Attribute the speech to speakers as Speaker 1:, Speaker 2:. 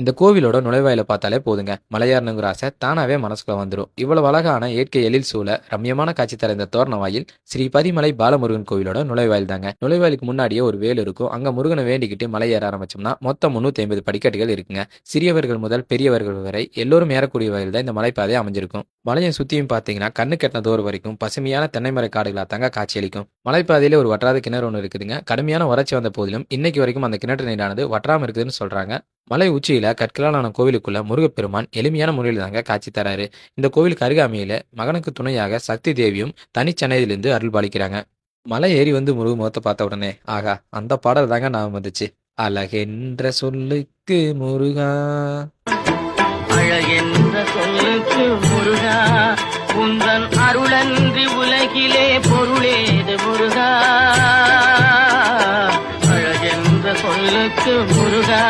Speaker 1: இந்த கோவிலோட நுழைவாயில பார்த்தாலே போதுங்க, மலையேறணுங்கிற ஆசை தானாவே மனசுக்குள்ள வந்துடும். இவ்வளவு அழகான இயற்கை எழில் சூழ ரம்யமான காட்சி தர இந்த தோரண வாயில் ஸ்ரீ பதிமலை பாலமுருகன் கோவிலோட நுழைவாயில் தாங்க. நுழைவாயிலுக்கு முன்னாடியே ஒரு வேல் இருக்கும். அங்க முருகனை வேண்டிக்கிட்டு மலை ஏற ஆரம்பிச்சோம்னா மொத்தம் 350 படிக்கட்டுகள் இருக்குங்க. சிறியவர்கள் முதல் பெரியவர்கள் வரை எல்லோரும் ஏறக்கூடிய வகையில் தான் இந்த மலைப்பாதை அமைஞ்சிருக்கும். மலையை சுத்தியும் பார்த்தீங்கன்னா கண்ணு கெட்டின தூரம் வரைக்கும் பசுமையான தென்னைமர காடுகளா தாங்க காட்சியளிக்கும். மலைப்பாதையில ஒரு வற்றாத கிணறு ஒன்று இருக்குதுங்க. கடுமையான வறட்சி வந்த போதிலும் இன்னைக்கு வரைக்கும் அந்த கிணற்று நீரானது வற்றாம இருக்குதுன்னு சொல்றாங்க. மலை உச்சியில கற்களாலான கோவிலுக்குள்ள முருகப்பெருமான் எளிமையான முறையில் தாங்க காட்சி தராரு. இந்த கோவிலுக்கு அருகாமையில மகனுக்கு துணையாக சக்தி தேவியும் தனிச்சென்னையிலிருந்து அருள் பாலிக்கிறாங்க. மலை ஏறி வந்து முருக முகத்தை பார்த்த உடனே ஆகா, அந்த பாடல் தாங்க நான் வந்துச்சு. அழகென்ற சொல்லுக்கு முருகா,
Speaker 2: அழகென்ற சொல்லுக்கு முருகா, உந்தன் அருளன்றி உலகிலே பொருளேது முருகா. அழகென்ற சொல்லுக்கு முருகா.